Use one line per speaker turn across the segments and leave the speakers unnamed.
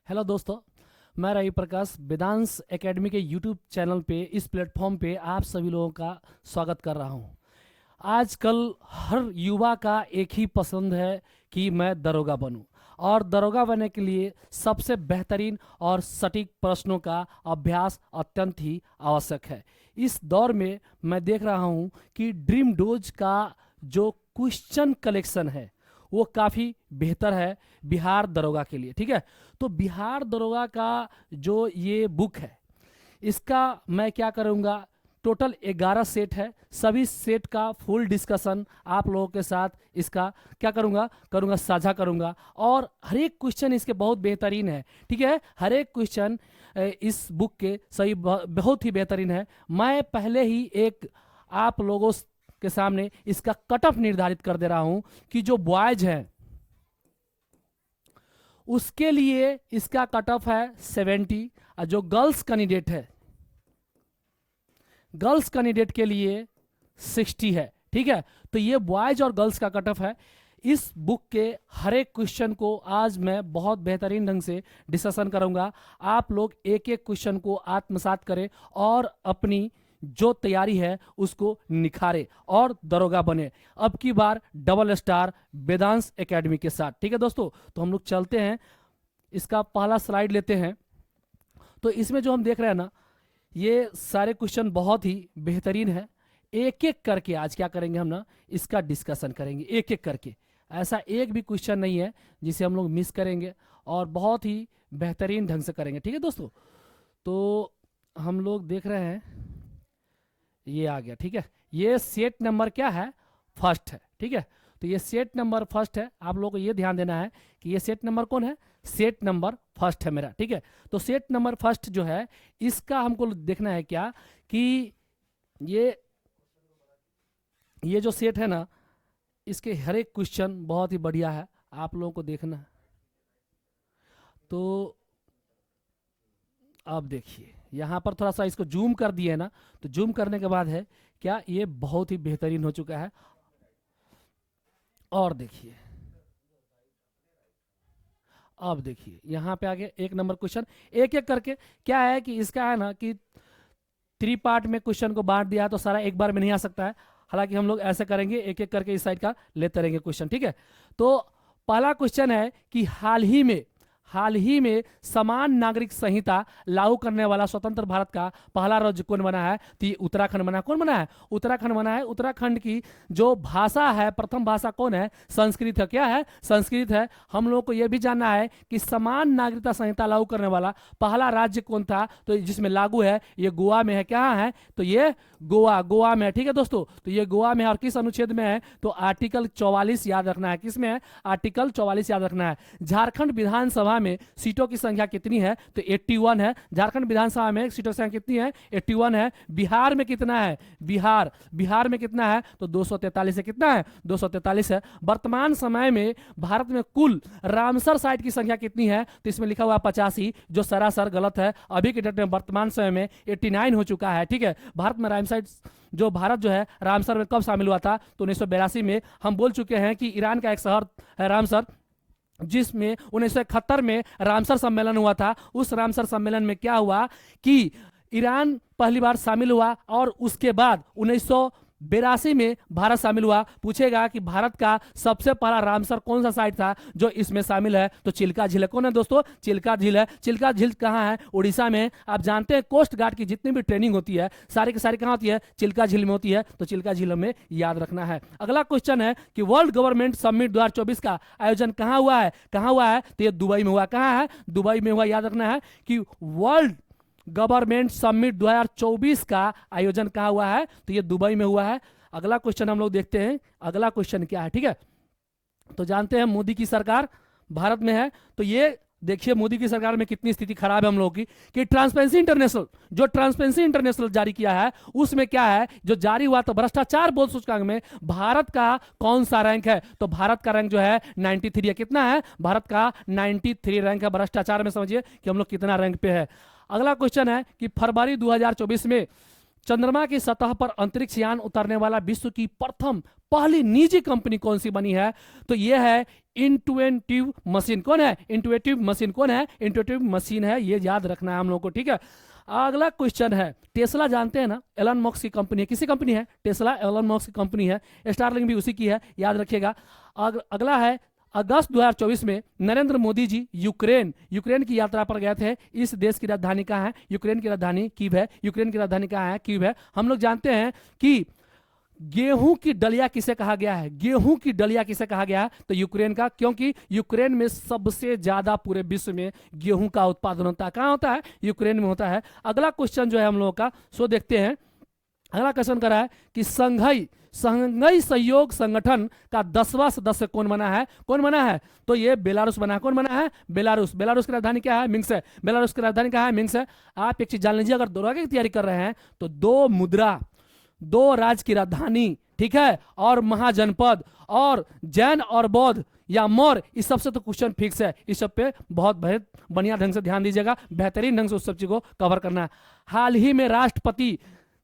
Hello दोस्तों, मैं Ravi Prakash Vedansh academy के यूट्यूब चैनल पे इस प्लेटफॉर्म पे आप सभी लोगों का स्वागत कर रहा हूँ। आजकल हर युवा का एक ही पसंद है कि मैं दरोगा बनूं, और दरोगा बनने के लिए सबसे बेहतरीन और सटीक प्रश्नों का अभ्यास अत्यंत ही आवश्यक है। इस दौर में मैं देख रहा हूँ कि ड्रीम डोज का जो क्वेश्चन कलेक्शन है वो काफ़ी बेहतर है बिहार दरोगा के लिए। ठीक है, तो बिहार दरोगा का जो ये बुक है इसका मैं क्या करूँगा, टोटल 11 सेट है। सभी सेट का फुल डिस्कशन आप लोगों के साथ इसका क्या करूँगा साझा करूँगा। और हर एक क्वेश्चन इसके बहुत बेहतरीन है। ठीक है, हर एक क्वेश्चन इस बुक के सही बहुत ही बेहतरीन है। मैं पहले ही एक आप लोगों के सामने इसका कट ऑफ निर्धारित कर दे रहा हूं कि जो बॉयज हैं उसके लिए इसका कट ऑफ है 70, और जो गर्ल्स कैंडिडेट है गर्ल्स कैंडिडेट के लिए 60 है। ठीक है, तो ये बॉयज और गर्ल्स का कट ऑफ है। इस बुक के हर एक क्वेश्चन को आज मैं बहुत बेहतरीन ढंग से डिस्कशन करूंगा। आप लोग एक एक क्वेश्चन को आत्मसात करें और अपनी जो तैयारी है उसको निखारे और दरोगा बने, अब की बार डबल स्टार वेदांश एकेडमी के साथ। ठीक है दोस्तों, तो हम लोग चलते हैं, इसका पहला स्लाइड लेते हैं। तो इसमें जो हम देख रहे हैं ना, ये सारे क्वेश्चन बहुत ही बेहतरीन है। एक एक करके आज क्या करेंगे हम ना, इसका डिस्कशन करेंगे एक एक करके। ऐसा एक भी क्वेश्चन नहीं है जिसे हम लोग मिस करेंगे, और बहुत ही बेहतरीन ढंग से करेंगे। ठीक है दोस्तों, तो हम लोग देख रहे हैं ये आ गया। ठीक है, ये सेट नंबर क्या है, फर्स्ट है। ठीक है, तो ये सेट नंबर फर्स्ट है। आप लोगों को ये ध्यान देना है कि ये सेट नंबर कौन है, सेट नंबर फर्स्ट है मेरा। ठीक है, तो सेट नंबर फर्स्ट जो है इसका हमको देखना है क्या कि ये जो सेट है ना, इसके हर एक क्वेश्चन बहुत ही बढ़िया है, आप लोगों को देखना है। तो अब देखिए यहाँ पर थोड़ा सा इसको जूम कर दिए ना, तो जूम करने के बाद है क्या, ये बहुत ही बेहतरीन हो चुका है। और देखिए, अब देखिए यहाँ पे आगे एक नंबर क्वेश्चन एक एक करके। क्या है कि इसका है ना कि 3 पार्ट में क्वेश्चन को बांट दिया है, तो सारा एक बार में नहीं आ सकता है। हालांकि हम लोग ऐसे करेंगे, एक एक करके इस साइड का लेते रहेंगे क्वेश्चन। ठीक है, तो पहला क्वेश्चन है कि हाल ही में समान नागरिक संहिता लागू करने वाला स्वतंत्र भारत का पहला राज्य कौन बना है। तो ये उत्तराखंड बना है। कौन बना है, उत्तराखंड बना है। उत्तराखंड की जो भाषा है, प्रथम भाषा कौन है, संस्कृत है। क्या है, संस्कृत है। हम लोगों को यह भी जानना है कि समान नागरिकता संहिता लागू करने वाला पहला राज्य कौन था, तो जिसमें लागू है ये गोवा में है। क्या है, तो ये गोवा में है। ठीक है दोस्तों, तो ये गोवा में है। और किस अनुच्छेद में है, तो आर्टिकल 44 याद रखना है। किसमें है, आर्टिकल 44 याद रखना है। झारखंड विधानसभा में सीटों की संख्या कितनी है, तो 81 है। झारखंड विधानसभा में सीटों की संख्या कितनी है, 81 है। बिहार में कितना है, बिहार में कितना है, तो 243 है। कितना है, 243 है। वर्तमान समय में भारत में कुल रामसर साइट की संख्या कितनी है, तो इसमें लिखा हुआ 85, जो सरासर गलत है। अभी के डेट में वर्तमान समय में 89 हो चुका है। ठीक है, भारत में रामसर जो भारत जो है रामसर में कब शामिल हुआ था, तो 1982 में। हम बोल चुके हैं कि ईरान का एक शहर है रामसर, जिसमें 1971 में रामसर सम्मेलन हुआ था। उस रामसर सम्मेलन में क्या हुआ कि ईरान पहली बार शामिल हुआ, और उसके बाद 1982 में भारत शामिल हुआ। पूछेगा कि भारत का सबसे पहला रामसर कौन सा साइट था जो इसमें शामिल है, तो चिल्का झील है। कौन है दोस्तों, चिल्का झील है। चिल्का झील कहाँ है, उड़ीसा में। आप जानते हैं कोस्ट गार्ड की जितनी भी ट्रेनिंग होती है सारी की सारी कहाँ होती है, चिल्का झील में होती है। तो चिल्का झील में याद रखना है। अगला क्वेश्चन है कि वर्ल्ड गवर्नमेंट समिट 2024 का आयोजन कहाँ हुआ है, तो ये दुबई में हुआ। कहाँ है, दुबई में हुआ। याद रखना है कि वर्ल्ड गवर्नमेंट समिट 2024 का आयोजन कहाँ हुआ है, तो ये दुबई में हुआ है। अगला क्वेश्चन हम लोग देखते हैं, अगला क्वेश्चन क्या है। ठीक है, तो जानते हैं मोदी की सरकार भारत में है। तो ये देखिए मोदी की सरकार में कितनी स्थिति खराब है हम लोगों की, कि ट्रांसपेरेंसी इंटरनेशनल जारी किया है, उसमें क्या है जो जारी हुआ, तो भ्रष्टाचार बोध सूचकांक में भारत का कौन सा रैंक है, तो भारत का रैंक जो है 93 है। कितना है, भारत का 93 रैंक है। भ्रष्टाचार में समझिए कि हम लोग कितना रैंक पे है। अगला क्वेश्चन है कि फरवरी 2024 में चंद्रमा की सतह पर अंतरिक्ष यान उतारने वाला विश्व की पहली निजी कंपनी कौन सी बनी है, तो यह है इंटुएटिव मशीन। कौन है इंटुएटिव मशीन? कौन है इंटुएटिव मशीन? है ये याद रखना है हम लोग को, ठीक है। अगला क्वेश्चन है, टेस्ला जानते हैं ना, एलन मस्क की कंपनी है। किसी कंपनी है? टेस्ला एलन मस्क की कंपनी है। स्टारलिंक भी उसी की है, याद रखिएगा। अगला है, अगस्त 2024 में नरेंद्र मोदी जी यूक्रेन की यात्रा पर गए थे। इस देश की राजधानी कहाँ है? यूक्रेन की राजधानी कीव है। यूक्रेन की राजधानी कहाँ है? कीव है। हम लोग जानते हैं कि गेहूं की डलिया किसे कहा गया है? गेहूं की डलिया किसे कहा गया है? तो यूक्रेन का, क्योंकि यूक्रेन में सबसे ज्यादा पूरे विश्व में गेहूं का उत्पादन होता है। कहां होता है? यूक्रेन में होता है। अगला क्वेश्चन जो है हम लोगों का, सो देखते हैं। अगला क्वेश्चन करा है कि संघई सहयोग संगठन का 10वां सदस्य कौन बना है? कौन बना है? तो ये बेलारूस बना है। कौन बना है? बेलारूस। बेलारूस की राजधानी क्या है? मिन्स्क है। बेलारूस की राजधानी क्या है? मिन्स्क है। आप एक चीज जान लीजिए, अगर दौरा की तैयारी कर रहे हैं तो दो मुद्रा, दो राज्य की राजधानी, ठीक है, और महाजनपद और जैन और बौद्ध या मौर्य, इस सबसे तो क्वेश्चन फिक्स है। इस सब पे बहुत बढ़िया ढंग से ध्यान दीजिएगा, बेहतरीन ढंग से उस सब चीज को कवर करना है। हाल ही में राष्ट्रपति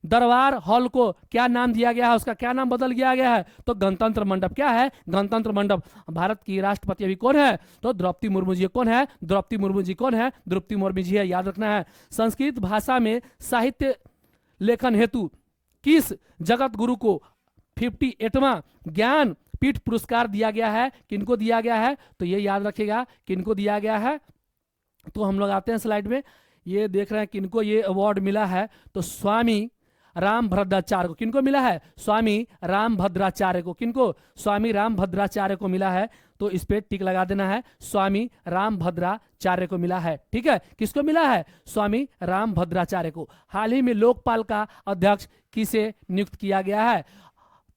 दरबार हॉल को क्या नाम दिया गया है? उसका क्या नाम बदल दिया गया है? तो गणतंत्र मंडप। क्या है? गणतंत्र मंडप। भारत की राष्ट्रपति अभी कौन है? तो द्रौपदी मुर्मू जी। कौन है? द्रौपदी मुर्मू जी। कौन है? द्रौपदी मुर्मू जी है, याद रखना है। संस्कृत भाषा में साहित्य लेखन हेतु किस जगत गुरु को 58वां ज्ञान पीठ पुरस्कार दिया गया है? किनको दिया गया है? तो ये याद रखिएगा, किनको दिया गया है। तो हम लोग आते हैं स्लाइड में, ये देख रहे हैं किनको ये अवार्ड मिला है। तो स्वामी रामभद्राचार्य को। किनको मिला है? स्वामी रामभद्राचार्य को। किनको? स्वामी रामभद्राचार्य को मिला है। तो इस पे टिक लगा देना है, स्वामी रामभद्राचार्य को मिला है, ठीक है। किसको मिला है? स्वामी रामभद्राचार्य को। हाल ही में लोकपाल का अध्यक्ष किसे नियुक्त किया गया है?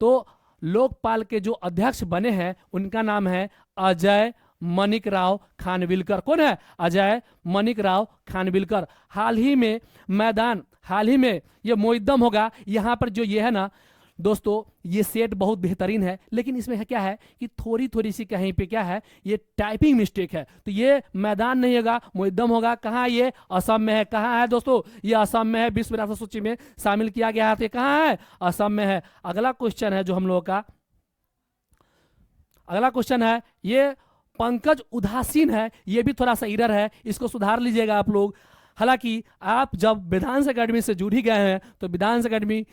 तो लोकपाल के जो अध्यक्ष बने हैं उनका नाम है अजय मणिकराव खानविलकर। कौन है? अजय मणिकराव खानविलकर। हाल ही में ये मोइद्दम होगा। यहां पर जो ये है ना दोस्तों, ये सेट बहुत बेहतरीन है, लेकिन इसमें क्या है कि थोड़ी सी कहीं पे क्या है, ये टाइपिंग मिस्टेक है। तो ये मैदान नहीं होगा, मोइद्दम होगा। कहाँ? ये असम में है। कहाँ है दोस्तों? ये असम में है, विश्व विरासत सूची में शामिल किया गया है। तो कहाँ है? असम में है। अगला क्वेश्चन है जो हम लोगों का, अगला क्वेश्चन है, ये पंकज उदासीन है, ये भी थोड़ा सा इरर है, इसको सुधार लीजिएगा आप लोग। हालांकि आप जब वेदांश अकेडमी से जुड़ ही गए हैं तो वेदांश अकेडमी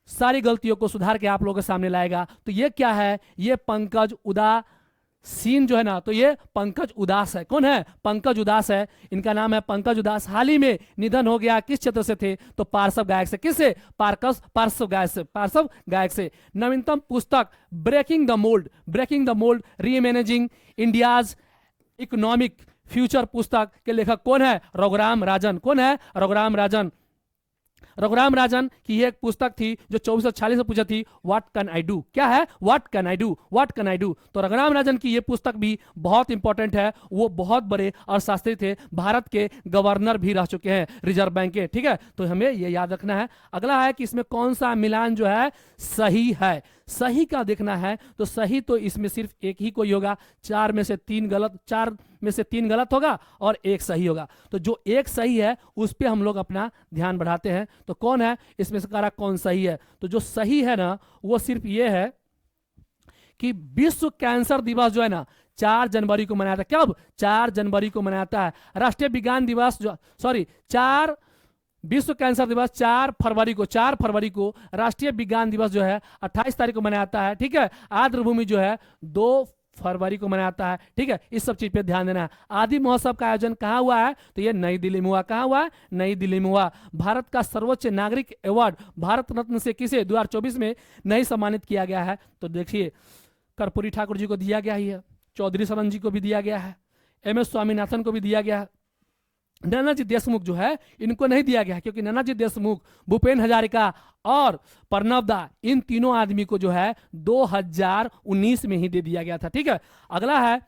सारी गलतियों को सुधार के आप लोगों के सामने लाएगा। तो ये क्या है? ये पंकज उदासीन जो है ना, तो ये पंकज उदास है। कौन है? पंकज उदास है, इनका नाम है पंकज उदास। हाल ही में निधन हो गया। किस क्षेत्र से थे? तो पार्श्व गायक से। किससे? पार्श्व गायक से। नवीनतम पुस्तक breaking the mould reimagining India's economic future पुस्तक के लेखक कौन है? रघुराम राजन। कौन है? रघुराम राजन। रघुराम राजन की एक पुस्तक थी जो 2446 में पूछी थी, व्हाट कैन आई डू। क्या है? What can I do. तो रघुराम राजन की ये पुस्तक भी बहुत इंपॉर्टेंट है। वो बहुत बड़े अर्थशास्त्री थे, भारत के गवर्नर भी रह चुके हैं रिजर्व बैंक के, ठीक है। तो हमें ये याद रखना है। अगला है कि इसमें कौन सा मिलान जो है सही है? सही का देखना है। तो सही तो इसमें सिर्फ एक ही कोई होगा, चार में से तीन गलत होगा और एक सही होगा। तो जो एक सही है उस पर हम लोग अपना ध्यान बढ़ाते हैं। तो कौन है इसमें से कारा कौन सही है? तो जो सही है ना वो सिर्फ ये है कि विश्व कैंसर दिवस जो है ना 4 जनवरी को मनाया था। कब? 4 जनवरी को मनाता है। राष्ट्रीय विज्ञान दिवस विश्व कैंसर दिवस 4 फरवरी को राष्ट्रीय विज्ञान दिवस जो है 28 तारीख को मनाता है, ठीक है। आर्द्रभूमि जो है 2 फरवरी को मनाता है, ठीक है। इस सब चीज पे ध्यान देना है। आदि महोत्सव का आयोजन कहाँ हुआ है? तो ये नई दिल्ली में हुआ। कहाँ हुआ? नई दिल्ली में हुआ। भारत का सर्वोच्च नागरिक अवार्ड भारत रत्न से किसे 2024 में नहीं सम्मानित किया गया है? तो देखिए, कर्पूरी ठाकुर जी को दिया गया ही है, चौधरी शरण जी को भी दिया गया है, MS स्वामीनाथन को भी दिया गया है। नानाजी देशमुख जो है इनको नहीं दिया गया, क्योंकि नानाजी देशमुख, भूपेन हजारिका और प्रणब दा, इन तीनों आदमी को जो है 2019 में ही दे दिया गया था, ठीक है। अगला है,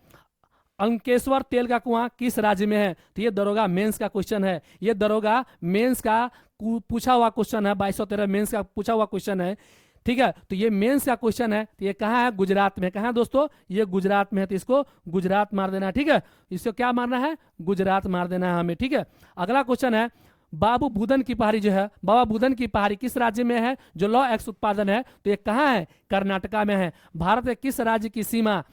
अंकेश्वर तेल का कुआं किस राज्य में है? तो ये दरोगा मेंस का क्वेश्चन है। ये दरोगा मेंस का पूछा हुआ क्वेश्चन है, 2213 मेंस का पूछा हुआ क्वेश्चन है, ठीक है। तो ये मेंस का क्वेश्चन है। तो ये कहाँ है? गुजरात में। कहाँ दोस्तों? ये गुजरात में है, तो इसको गुजरात मार देना है, ठीक है। इसको क्या मारना है? गुजरात मार देना है हमें, ठीक है। अगला क्वेश्चन है, बाबू बुदन की पहाड़ी जो है, बाबा बुदन की पहाड़ी किस राज्य में है जो लॉ एक्स उत्पादन है? तो ये कहाँ है? कर्नाटका में है। भारत के किस राज्य की सीमा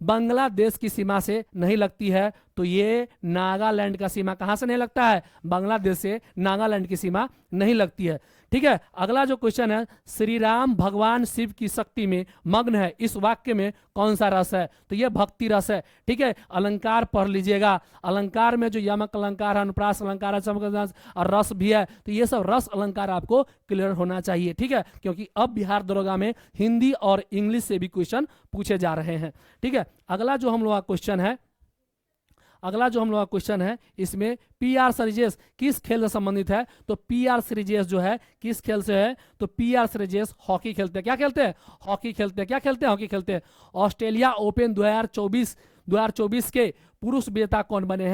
बांग्लादेश की सीमा से नहीं लगती है, तो ये नागालैंड का सीमा कहां से नहीं लगता है, बांग्लादेश से नागालैंड की सीमा नहीं लगती है। ठीक है, अगला जो क्वेश्चन है, श्री राम भगवान शिव की शक्ति में मग्न है, इस वाक्य में कौन सा रस है, तो ये भक्ति रस है। ठीक है, अलंकार पढ़ लीजिएगा, अलंकार में जो यमक अलंकार है, अनुप्रास अलंकार है, चमक और रस भी है, तो ये सब रस अलंकार आपको क्लियर होना चाहिए। ठीक है, क्योंकि अब बिहार दरोगा में हिंदी और इंग्लिश से भी क्वेश्चन पूछे जा रहे हैं। ठीक है, अगला जो हम लोग का क्वेश्चन है, इसमें पी आर श्रीजेश किस खेल से संबंधित है, तो पी आर श्रीजेश जो है किस खेल से है, तो पी आर श्रीजेश हॉकी खेलते हैं। क्या खेलते हैं, हॉकी खेलते हैं। क्या खेलते हैं, हॉकी खेलते हैं। ऑस्ट्रेलिया ओपन 2024 के पुरुष विजेता कौन बने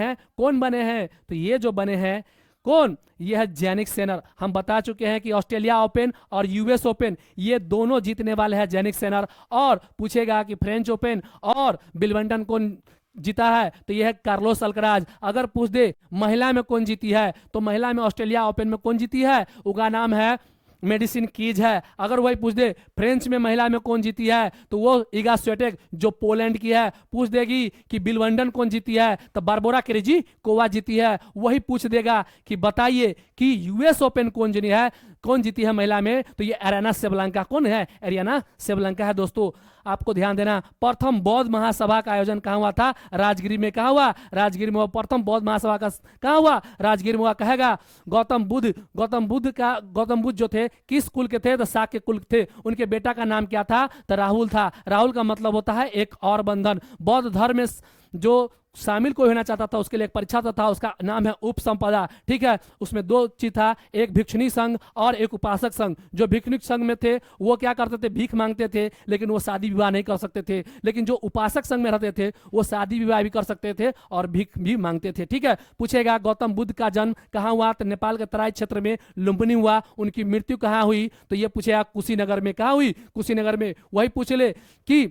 हैं, तो ये जो बने हैं कौन, ये है जैनिक सेनर। हम बता चुके हैं कि ऑस्ट्रेलिया ओपन और यूएस ओपन ये दोनों जीतने वाले हैं जैनिक सेनर। और पूछेगा कि फ्रेंच ओपन और विंबलडन कौन जीता है, तो यह है कार्लोस अल्कराज। अगर पूछ दे महिला में कौन जीती है, तो महिला में ऑस्ट्रेलिया ओपन में कौन जीती है, उसका नाम है मेडिसिन कीज है। अगर वही पूछ दे फ्रेंच में महिला में कौन जीती है, तो वो इगा स्विएटेक जो पोलैंड की है। पूछ देगी कि विंबलडन कौन जीती है, तो बारबोरा क्रेजिकोवा जीती है। वही पूछ देगा कि बताइए कि यूएस ओपन कौन जीती है महिला में, तो ये एरियाना सेबलांका कौन है, एरियाना सेबलांका है। दोस्तों आपको ध्यान देना, प्रथम बौद्ध महासभा का आयोजन कहाँ हुआ था, राजगिरी में। कहाँ हुआ, राजगिरी में। प्रथम बौद्ध महासभा का कहाँ हुआ, राजगिरी में हुआ। कहेगा गौतम बुद्ध जो थे किस कुल के थे, तो शाक्य कुल थे। उनके बेटा का नाम क्या था, तो राहुल था। राहुल का मतलब होता है एक और बंधन। बौद्ध धर्म में जो शामिल कोई होना चाहता था उसके लिए एक परीक्षा था, उसका नाम है उपसंपदा। ठीक है, उसमें दो चीज था, एक भिक्षुणी संघ और एक उपासक संघ। जो भिक्षुणी संघ में थे वो क्या करते थे, भीख मांगते थे, लेकिन वो शादी विवाह नहीं कर सकते थे। लेकिन जो उपासक संघ में रहते थे वो शादी विवाह भी कर सकते थे और भीख भी मांगते थे। ठीक है, पूछेगा गौतम बुद्ध का जन्म कहाँ हुआ, तो नेपाल के तराई क्षेत्र में लुम्बिनी हुआ। उनकी मृत्यु कहाँ हुई, तो ये पूछेगा कुशीनगर में। कहाँ हुई, कुशीनगर में। वही पूछ ले कि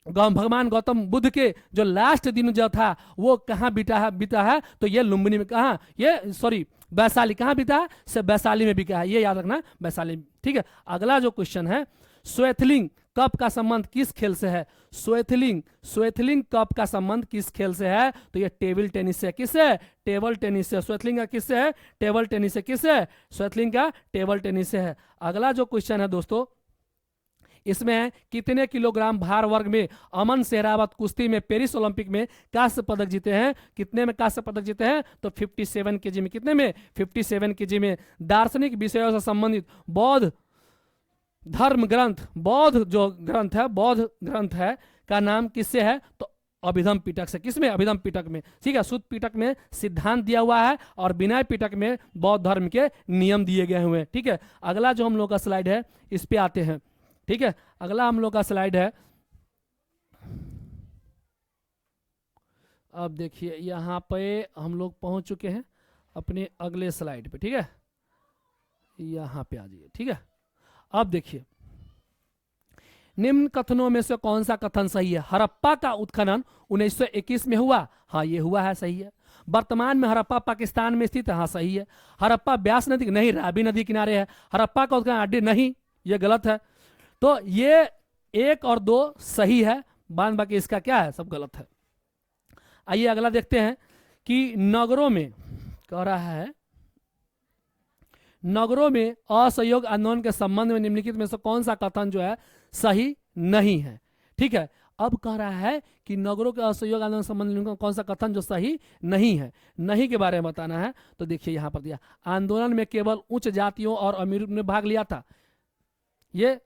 भगवान गौतम बुद्ध के जो लास्ट दिन जो था वो कहाँ बीता है, तो ये लुम्बिनी में। कहाँ, ये सॉरी वैशाली। कहाँ बीता है, से वैशाली में बिका है, ये याद रखना, वैशाली। ठीक है, अगला जो क्वेश्चन है, स्वेथलिंग कप का संबंध किस खेल से है, स्वेथलिंग कप का संबंध किस खेल से है, तो ये टेबल टेनिस से। किससे, टेबल टेनिस से। स्वेथलिंग का किससे है, टेबल टेनिस से। किससे, स्वेथलिंग का टेबल टेनिस से है। अगला जो क्वेश्चन है दोस्तों, इसमें कितने किलोग्राम भार वर्ग में अमन सहरावत कुश्ती में पेरिस ओलंपिक में कांस्य पदक जीते हैं, कितने में कांस्य पदक जीते हैं, तो 57 केजी में। कितने में, 57 केजी में। दार्शनिक विषयों से संबंधित बौद्ध धर्म ग्रंथ, बौद्ध ग्रंथ है का नाम किससे है, तो अभिधम पिटक से। किसमें, अभिधम पिटक में। ठीक है, शुद्ध पिटक में सिद्धांत दिया हुआ है और विनय पिटक में बौद्ध धर्म के नियम दिए गए हुए हैं। ठीक है, अगला जो हम लोग का स्लाइड है इस पे आते हैं। ठीक है, अगला हम लोग का स्लाइड है, अब देखिए यहां पे हम लोग पहुंच चुके हैं अपने अगले स्लाइड पे। ठीक है, यहां पे आ जाइए। ठीक है, अब देखिए निम्न कथनों में से कौन सा कथन सही है। हड़प्पा का उत्खनन 1921 में हुआ, हाँ ये हुआ है, सही है। वर्तमान में हड़प्पा पाकिस्तान में स्थित है, हाँ सही है। हड़प्पा ब्यास नदी नहीं, रावी नदी किनारे है। हड़प्पा का उत्खनन अड्डे नहीं, ये गलत है। तो ये 1 और 2 सही है, बाकी इसका क्या है, सब गलत है। आइए अगला देखते हैं कि नगरों में कह रहा है, नगरों में असहयोग आंदोलन के संबंध में निम्नलिखित में से कौन सा कथन जो है सही नहीं है। ठीक है, अब कह रहा है कि नगरों के असहयोग आंदोलन के संबंध में कौन सा कथन जो सही नहीं है, नहीं के बारे में बताना है। तो देखिए यहां पर दिया, आंदोलन में केवल उच्च जातियों और अमीरों ने भाग लिया था। ये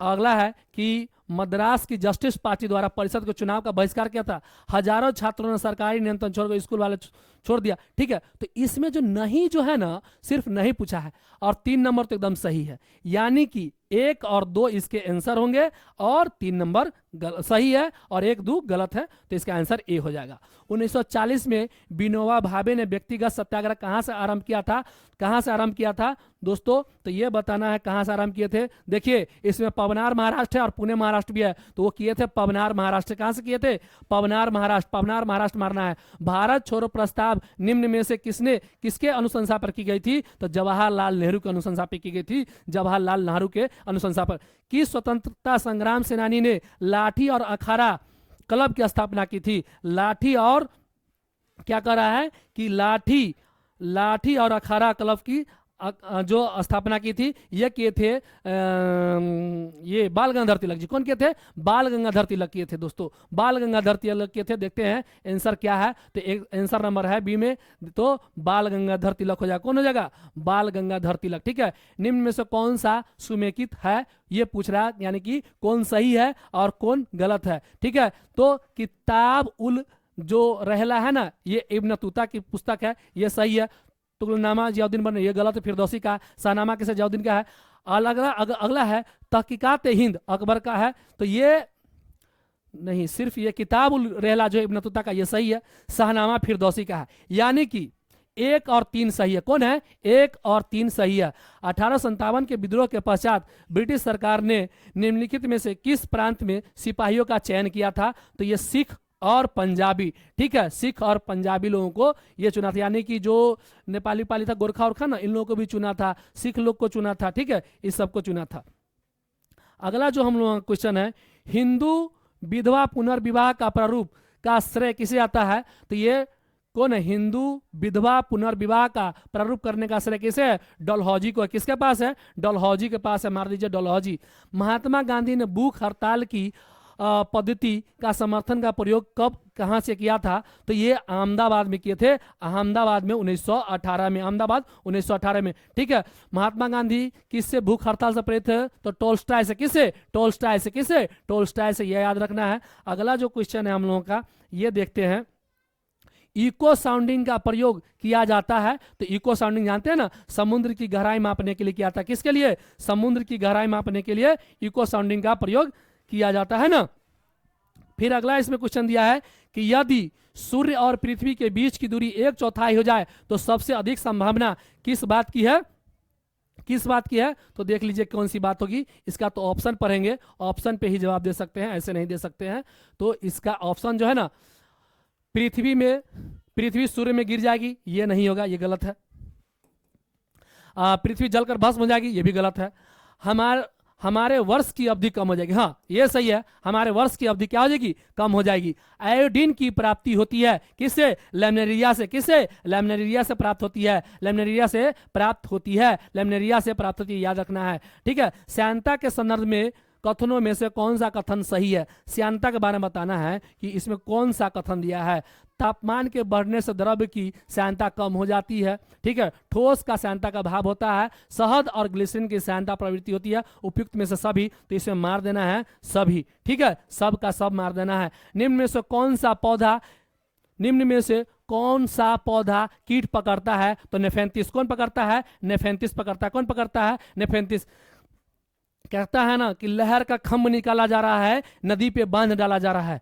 अगला है कि मद्रास की जस्टिस पार्टी द्वारा परिषद के चुनाव का बहिष्कार किया था। हजारों छात्रों ने सरकारी नियंत्रण छोड़कर स्कूल वाले छोड़ दिया। ठीक है, तो इसमें जो नहीं जो है ना, सिर्फ नहीं पूछा है और 3 नंबर तो एकदम सही है। यानी कि 1 और 2 इसके आंसर होंगे और 3 नंबर सही है और 1, 2 गलत है, तो इसका आंसर ए हो जाएगा। 1940 में विनोबा भावे ने व्यक्तिगत सत्याग्रह कहां से आरंभ किया था, कहां से आरंभ किया था दोस्तों, तो ये बताना है कहां से आरंभ किए थे। देखिए इसमें पवनार महाराष्ट्र है और पुणे महाराष्ट्र भी है, तो वो किए थे पवनार महाराष्ट्र। कहां से किए थे, पवनार महाराष्ट्र। पवनार महाराष्ट्र मारना है। भारत छोड़ो प्रस्ताव निम्न में से किसके अनुशंसा पर की गई थी, तो जवाहरलाल नेहरू के अनुशंसा पर की गई थी। जवाहरलाल नेहरू के अनुशंसा पर। किस स्वतंत्रता संग्राम सेनानी ने लाठी और अखाड़ा क्लब की स्थापना की थी? लाठी और क्या कर रहा है कि लाठी और अखाड़ा क्लब की जो स्थापना की थी ये किए थे ये बाल गंगाधर तिलक जी। कौन किए थे? बाल गंगाधर तिलक किए थे दोस्तों, बाल गंगाधर तिलक किए थे। देखते हैं आंसर क्या है, तो एक आंसर नंबर है बी में, तो बाल गंगाधर तिलक हो जाएगा। कौन हो जाएगा? बाल गंगाधर तिलक। ठीक है, निम्न में से कौन सा सुमेकित है ये पूछ रहा है, यानी कि कौन सही है और कौन गलत है। ठीक है, तो किताब उल जो रहला है ना, ये इब्न तूता की पुस्तक है, ये सही है। तुगलनामा जियाउद्दीन बने, ये गलत है, फिरदौसी का। शाहनामा किसे? जियाउद्दीन का है। अगला है तहकीकात हिंद, अकबर का है, तो ये नहीं, सिर्फ ये किताब उल रहला जो इब्न तूता का, ये सही है। शाहनामा फिरदौसी का है, यानी कि 1 और 3 सही है। कौन है? 1 और 3 सही है। 1857 के विद्रोह के पश्चात ब्रिटिश सरकार ने निम्नलिखित में से किस प्रांत में सिपाहियों का चयन किया था? तो ये सिख और पंजाबी। ठीक है, सिख और पंजाबी लोगों को ये चुना था, यानी कि जो नेपाली पाली था, गोरखा और ना, इन लोगों को भी चुना था, सिख लोग को चुना था। ठीक है, इस सबको चुना था। अगला जो हम लोगों का क्वेश्चन है, हिंदू विधवा पुनर्विवाह का प्रारूप का श्रेय किसे आता है? तो ये कौन है? हिंदू विधवा पुनर्विवाह का प्रारूप करने का श्रेय किसे है? डलहौजी को। किसके पास है? डलहौजी के पास है, मार दीजिए डलहौजी। महात्मा गांधी ने भूख हड़ताल की पद्धति का समर्थन का प्रयोग कब कहां से किया था? तो ये अहमदाबाद में किए थे, अहमदाबाद में 1918 में, अहमदाबाद 1918 में। ठीक है, महात्मा गांधी किससे भूख हड़ताल से प्रेरित थे? तो टोल्स्टॉय से। किससे? टोल्स्टॉय से। किससे? टोल्स्टॉय से, यह याद रखना है। अगला जो क्वेश्चन है हम लोगों का, ये देखते हैं। इको साउंडिंग का प्रयोग किया जाता है, तो इको साउंडिंग जानते हैं ना, समुद्र की गहराई मापने के लिए किया था। किसके लिए? समुद्र की गहराई मापने के लिए इको साउंडिंग का प्रयोग किया जाता है ना। फिर अगला इसमें क्वेश्चन दिया है कि यदि सूर्य और पृथ्वी के बीच की दूरी 1/4 हो जाए तो सबसे अधिक संभावना किस बात की है? किस बात की है? तो देख लीजिए कौन सी बात होगी। इसका तो ऑप्शन पढ़ेंगे, ऑप्शन पे ही जवाब दे सकते हैं, ऐसे नहीं दे सकते हैं। तो इसका ऑप्शन जो है ना, पृथ्वी सूर्य में गिर जाएगी, ये नहीं होगा, ये गलत है। पृथ्वी जलकर भस्म हो जाएगी, ये भी गलत है। हमारे वर्ष की अवधि कम हो जाएगी, हाँ ये सही है। हमारे वर्ष की अवधि क्या हो जाएगी? कम हो जाएगी। आयोडीन की प्राप्ति होती है किससे? लैमिनेरिया से। किससे? लैमिनेरिया से प्राप्त होती है, लैमिनेरिया से प्राप्त होती है, लैमिनेरिया से प्राप्त होती है, याद रखना है। ठीक है, श्यानता के संदर्भ में कथनों में से कौन सा कथन सही है? श्यानता के बारे में बताना है कि इसमें कौन सा कथन दिया है। तापमान के बढ़ने से द्रव्य की श्यानता कम हो जाती है। ठीक है, ठोस का श्यानता का भाव होता है, शहद और ग्लिसरीन की श्यानता प्रवृत्ति होती है। उपयुक्त में से सभी, तो इसमें मार देना है सभी। ठीक है, सब का सब मार देना है। निम्न में से कौन सा पौधा कीट पकड़ता है? तो नेफेंथिस। कौन पकड़ता है? नेफेंथिस पकड़ता है। कौन पकड़ता है? नेफेंथिस। कहता है ना कि लहर का खम्भ निकाला जा रहा है, नदी पे बांध डाला जा रहा है।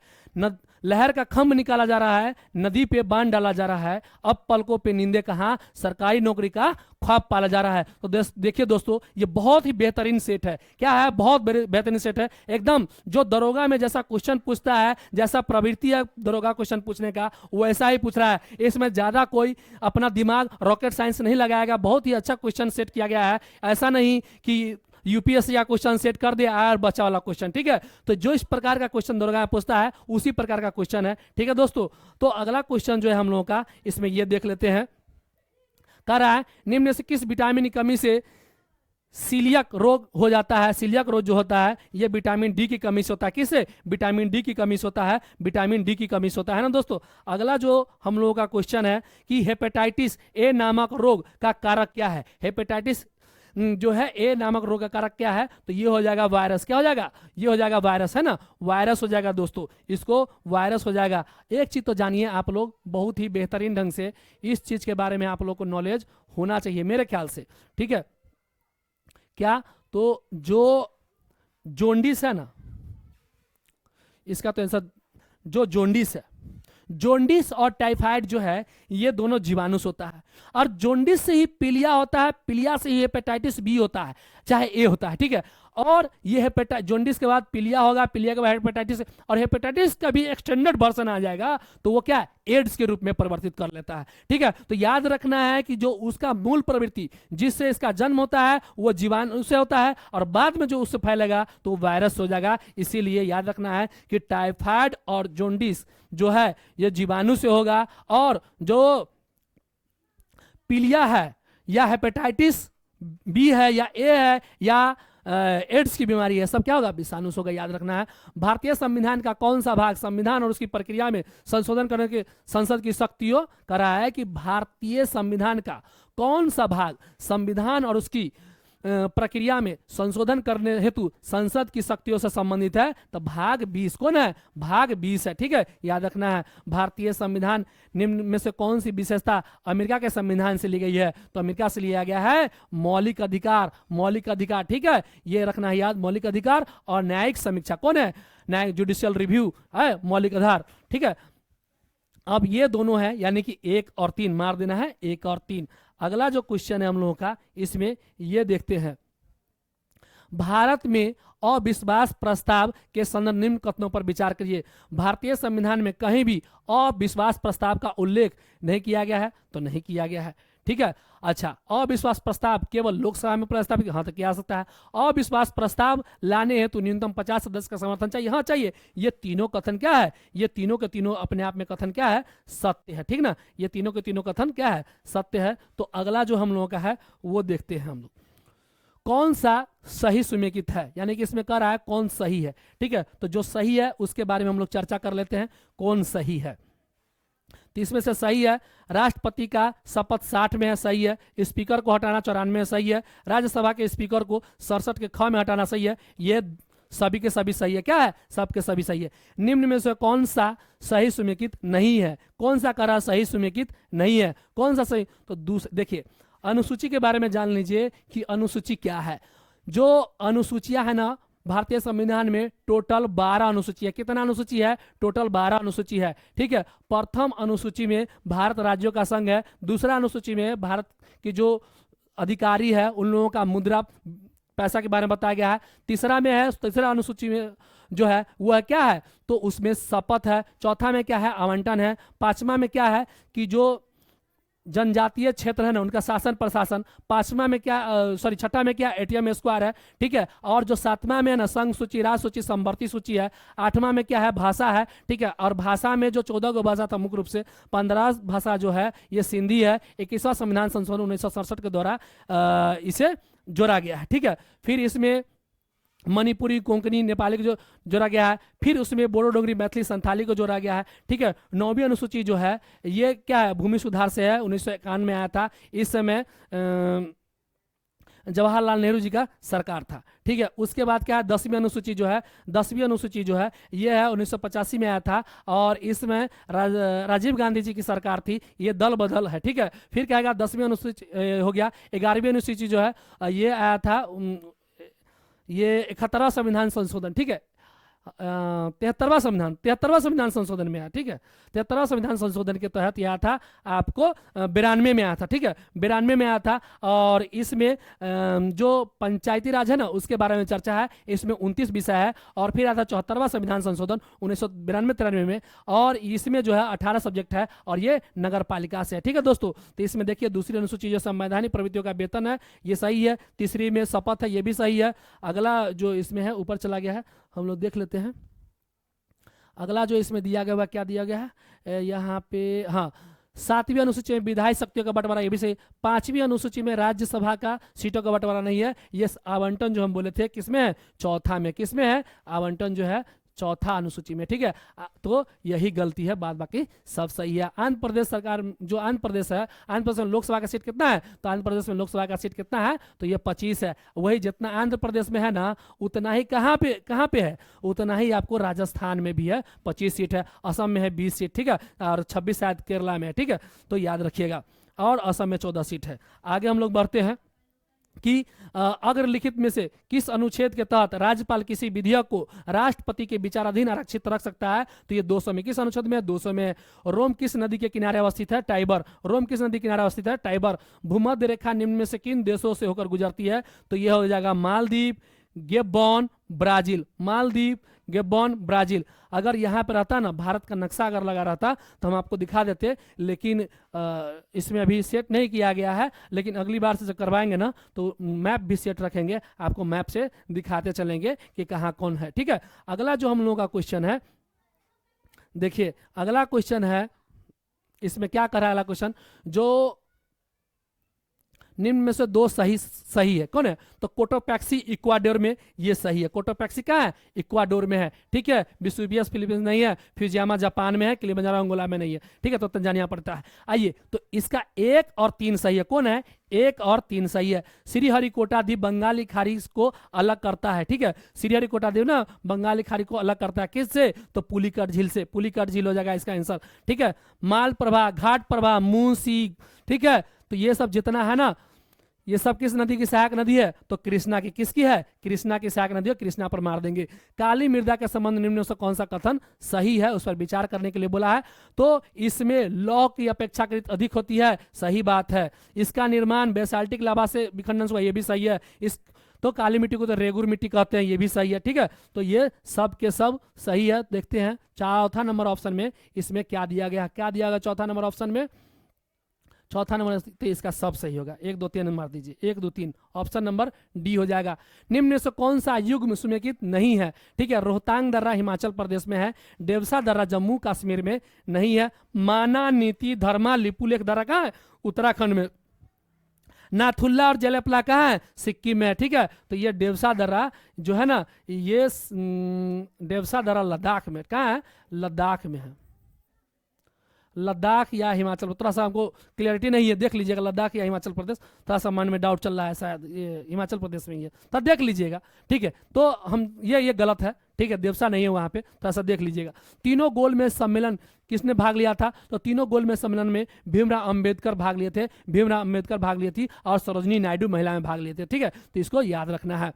लहर का खम्भ निकाला जा रहा है, नदी पे बांध डाला जा रहा है। अब पलकों पे नींदे कहाँ? सरकारी नौकरी का ख्वाब पाला जा रहा है। तो देखिए दोस्तों, ये बहुत ही बेहतरीन सेट है। क्या है? बहुत बेहतरीन सेट है एकदम। जो दरोगा में जैसा क्वेश्चन पूछता है, जैसा प्रवृत्ति है दरोगा क्वेश्चन पूछने का, वैसा ही पूछ रहा है। इसमें ज्यादा कोई अपना दिमाग, रॉकेट साइंस नहीं लगाएगा। बहुत ही अच्छा क्वेश्चन सेट किया गया है। ऐसा नहीं कि यूपीएससी का क्वेश्चन सेट कर दे आया और बच्चा वाला क्वेश्चन। ठीक है, तो जो इस प्रकार का क्वेश्चन दरोगा पूछता है उसी प्रकार का क्वेश्चन है। ठीक है दोस्तों, तो अगला क्वेश्चन जो है हम लोगों का, इसमें ये देख लेते हैं। कह रहा है निम्न में से किस विटामिन की कमी से सीलियक रोग हो जाता है? सीलियक रोग जो होता है ये विटामिन डी की कमी से होता है। किससे? विटामिन डी की कमी से होता है, विटामिन डी की कमी से होता है ना दोस्तों। अगला जो हम लोगों का क्वेश्चन है कि हेपेटाइटिस ए नामक रोग का कारक क्या है? हेपेटाइटिस जो है ए नामक रोग का कारक क्या है? तो ये हो जाएगा वायरस। क्या हो जाएगा? ये हो जाएगा वायरस, है ना, वायरस हो जाएगा दोस्तों, इसको वायरस हो जाएगा। एक चीज तो जानिए आप लोग, बहुत ही बेहतरीन ढंग से इस चीज के बारे में आप लोग को नॉलेज होना चाहिए मेरे ख्याल से। ठीक है, क्या? तो जो जोंडिस है ना, इसका तो आंसर, जो जोंडिस है, जोंडिस और टाइफाइड जो है ये दोनों जीवाणु से होता है, और जोंडिस से ही पीलिया होता है, पीलिया से ही हेपेटाइटिस बी होता है, चाहे ए होता है। ठीक है, और ये हेपेटाइटिस, जॉन्डिस के बाद पीलिया होगा, पीलिया के बाद हेपेटाइटिस, और हेपेटाइटिस का भी एक्सटेंडेड वर्जन आ जाएगा तो वो क्या एड्स के रूप में परिवर्तित कर लेता है। ठीक है, तो याद रखना है कि जो उसका मूल प्रवृत्ति जिससे इसका जन्म होता है वो जीवाणु से होता है, और बाद में जो उससे फैलेगा तो वायरस हो जाएगा। इसीलिए याद रखना है कि टाइफाइड और जॉन्डिस जो है ये जीवाणु से होगा, और जो पीलिया है या हेपेटाइटिस बी है या ए है या एड्स की बीमारी है, सब क्या होगा विषाणु से होगा। याद रखना है। भारतीय संविधान का कौन सा भाग संविधान और उसकी प्रक्रिया में संशोधन करने के संसद की शक्तियों करा है कि भारतीय संविधान का कौन सा भाग संविधान और उसकी प्रक्रिया में संशोधन करने हेतु संसद की शक्तियों से संबंधित है, तो भाग 20 कौन है, भाग 20 है। ठीक है, याद रखना है। भारतीय संविधान निम्न में से कौन सी विशेषता अमेरिका के संविधान से ली गई है, तो अमेरिका से लिया गया है मौलिक अधिकार, मौलिक अधिकार। ठीक है, ये रखना है याद, मौलिक अधिकार और न्यायिक समीक्षा कौन है, न्यायिक जुडिशियल रिव्यू है मौलिक आधार। ठीक है, अब ये दोनों है यानी कि 1 और 3 मार देना है, 1 और 3। अगला जो क्वेश्चन है हम लोगों का, इसमें ये देखते हैं, भारत में अविश्वास प्रस्ताव के संदर्भ निम्न कथनों पर विचार करिए। भारतीय संविधान में कहीं भी अविश्वास प्रस्ताव का उल्लेख नहीं किया गया है, तो नहीं किया गया है। ठीक है, अच्छा, अविश्वास प्रस्ताव केवल लोकसभा में प्रस्तावित, हाँ तो किया सकता है। अविश्वास प्रस्ताव लाने हेतु न्यूनतम 50 सदस्य का समर्थन चाहिए, हाँ चाहिए। ये तीनों कथन क्या है, ये तीनों के तीनों अपने आप में कथन क्या है, सत्य है। ठीक ना, ये तीनों के तीनों कथन क्या है, सत्य है। तो अगला जो हम लोगों का है वो देखते हैं हम लोग, कौन सा सही सुमेकित है, यानी कि इसमें कह रहा है कौन सही है। ठीक है, तो जो सही है उसके बारे में हम लोग चर्चा कर लेते हैं, कौन सही है। तो इसमें से सही है, राष्ट्रपति का शपथ 60 में है, सही है। स्पीकर को हटाना 94 में सही है। राज्यसभा के स्पीकर को 67 के ख में हटाना सही है। ये सभी के सभी सही है, क्या है, सबके सभी सही है। निम्न में से कौन सा सही सुमेकित नहीं है, कौन सा करा सही सुमेकित नहीं है, कौन सा सही। तो देखिए, अनुसूची के बारे में जान लीजिए कि अनुसूची क्या है। जो अनुसूचियां है ना भारतीय संविधान में, टोटल 12 अनुसूची है। कितना अनुसूची है, टोटल 12 अनुसूची है। ठीक है, प्रथम अनुसूची में भारत राज्यों का संघ है। दूसरा अनुसूची में भारत की जो अधिकारी है उन लोगों का मुद्रा पैसा के बारे में बताया गया है। तीसरा में है, तीसरा अनुसूची में जो है वह क्या है, तो उसमें शपथ है। चौथा में क्या है, आवंटन है। पांचवा में क्या है कि जो जनजातीय क्षेत्र है ना उनका शासन प्रशासन। पांचवा में क्या, छठा में क्या, एटीएम स्क्वायर है। ठीक है, और जो सातवां में है ना संघ सूची, राज सूची, समवर्ती सूची है। आठवां में क्या है, भाषा है। ठीक है, और भाषा में जो 14 गो भाषा था मुख्य रूप से, 15 भाषा जो है ये सिंधी है। 21वां संविधान संशोधन 1967 के द्वारा इसे जोड़ा गया है। ठीक है, फिर इसमें मणिपुरी, कोंकणी, नेपाली को जो जोड़ा गया है। फिर उसमें बोडो, डोगरी, मैथिली, संथाली को जोड़ा गया है। ठीक है, 9वीं अनुसूची जो है ये क्या है, भूमि सुधार से है, 1951 में आया था। इस समय जवाहरलाल नेहरू जी का सरकार था। ठीक है, उसके बाद क्या है, 10वीं अनुसूची जो है, 10वीं अनुसूची जो है ये है 1985 में आया था, और इसमें राजीव गांधी जी की सरकार थी। ये दल बदल है। ठीक है, फिर क्या है, 10वीं अनुसूची हो गया। 11वीं अनुसूची जो है ये आया था, ये 71वां संविधान संशोधन। ठीक है, 73वां संविधान संशोधन में आया। ठीक है, 73वां संविधान संशोधन के तहत यह था आपको 92 में आया था। ठीक है, 92 में आया था, और इसमें जो पंचायती राज है ना उसके बारे में चर्चा है। इसमें 29 विषय है, और फिर आया था 74वां संविधान संशोधन 1992-93 में, और इसमें जो है 18 सब्जेक्ट है, और ये नगर पालिका से है। ठीक है दोस्तों, तो इसमें देखिए दूसरी अनुसूची जो संवैधानिक प्रवृत्तियों का वेतन है ये सही है। तीसरी में शपथ है, ये भी सही है। अगला जो इसमें है ऊपर चला गया है, हम लोग देख लेते हैं। अगला जो इसमें दिया गया है क्या दिया गया है यहाँ पे, हाँ 7वीं अनुसूची में विधायी शक्तियों का बंटवारा, ये भी सही। 5वीं अनुसूची में राज्यसभा का सीटों का बंटवारा नहीं है। ये आवंटन जो हम बोले थे किसमें है, चौथा में। किसमें है, आवंटन जो है चौथा अनुसूची में। ठीक है, तो यही गलती है, बाद बाकी सब सही है। आंध्र प्रदेश सरकार, जो आंध्र प्रदेश है, आंध्र प्रदेश में लोकसभा का सीट कितना है, तो आंध्र प्रदेश में लोकसभा का सीट कितना है, तो ये 25 है। वही जितना आंध्र प्रदेश में है ना उतना ही कहाँ पे है, उतना ही आपको राजस्थान में भी है, 25 सीट है। असम में है 20 सीट। ठीक है, और 26 शायद केरला में है। ठीक है, तो याद रखिएगा, और असम में 14 सीट है। आगे हम लोग बढ़ते हैं कि अगर लिखित में से किस अनुच्छेद के तहत राज्यपाल किसी विधेयक को राष्ट्रपति के विचाराधीन आरक्षित रख सकता है, तो ये 200 में। किस अनुच्छेद में, 200 में। रोम किस नदी के किनारे अवस्थित है, टाइबर। रोम किस नदी के किनारे अवस्थित है, टाइबर। भूमध्य रेखा निम्न में से किन देशों से होकर गुजरती है, तो यह हो जाएगा Maldives, Gabon Brazil, Maldives Gabon Brazil. अगर यहाँ पे रहता ना, भारत का नक्शा अगर लगा रहता तो हम आपको दिखा देते, लेकिन इसमें अभी सेट नहीं किया गया है, लेकिन अगली बार से जब करवाएंगे ना तो मैप भी सेट रखेंगे, आपको मैप से दिखाते चलेंगे कि कहाँ कौन है। ठीक है, अगला जो हम लोगों का क्वेश्चन है, देखिए अगला क्वेश्चन है, इसमें क्या कर रहा है अगला क्वेश्चन, जो निम्न में से दो सही है, कौन है? तो कोटोपैक्सी इक्वाडोर में ये सही है। कोटोपैक्सी कहाँ है? इक्वाडोर में है। ठीक है, विसुवियस फिलीपींस नहीं है, फ्यूजियामा जापान में है, किलिमंजारो अंगोला में नहीं है। ठीक है, तो तंजानिया पड़ता है। आइए, तो इसका 1 और 3 सही है। कौन है? 1 और 3 सही है। श्रीहरिकोटा द्वीप बंगाली खाड़ी को अलग करता है। ठीक है, श्रीहरिकोटा द्वीप ना बंगाली खाड़ी को अलग करता है, किससे? तो पुलिकट झील से। पुलिकट झील हो जाएगा इसका आंसर। ठीक है, माल प्रभा, घाट प्रभा, मूसी, ठीक है, तो ये सब जितना है ना, ये सब किस नदी की सहायक नदी है? तो कृष्णा की। किसकी है? कृष्णा की सहायक नदी है, कृष्णा पर मार देंगे। काली मृदा के संबंध निम्न से कौन सा कथन सही है, उस पर विचार करने के लिए बोला है। तो इसमें लौह की अपेक्षाकृत अधिक होती है, सही बात है। इसका निर्माण बेसाल्टिक लावा से विखंडन से हुआ, ये भी सही है। इस तो काली मिट्टी को तो रेगुर मिट्टी कहते हैं, ये भी सही है। ठीक है, तो ये सब के सब सही है। देखते हैं चौथा नंबर ऑप्शन में इसमें क्या दिया गया, क्या दिया गया चौथा नंबर ऑप्शन में? चौथा नंबर, तो इसका सब सही होगा। 1 2 3 मार दीजिए, 1 2 3, ऑप्शन नंबर डी हो जाएगा। निम्न में से कौन सा युग्म सुमेकित नहीं है? ठीक है, रोहतांग दर्रा हिमाचल प्रदेश में है, देवसा दर्रा जम्मू कश्मीर में नहीं है, माना नीति धर्मा लिपुलेख दर्रा कहाँ है? उत्तराखंड में। नाथुल्ला और जलेपला कहाँ है? सिक्किम में। ठीक है, तो ये देवसा दर्रा जो है ना, ये देवसा दर्रा लद्दाख में, कहाँ है? लद्दाख में है। लद्दाख या हिमाचल, थोड़ा सा हमको क्लियरिटी नहीं है, देख लीजिएगा लद्दाख या हिमाचल प्रदेश, थोड़ा सा मन में डाउट चल रहा है, शायद ये हिमाचल प्रदेश में ही है, तो देख लीजिएगा। ठीक है, तो हम ये गलत है। ठीक है, देवसा नहीं है वहाँ पे, थोड़ा सा देख लीजिएगा। तीनों गोल में सम्मेलन किसने भाग लिया था? तो तीनों गोल में सम्मेलन में भीमराव अंबेडकर भाग लिए थे, भीमराव अंबेडकर भाग लिए थी, और सरोजनी नायडू महिला में भाग लिए थे। ठीक है, तो इसको याद रखना है।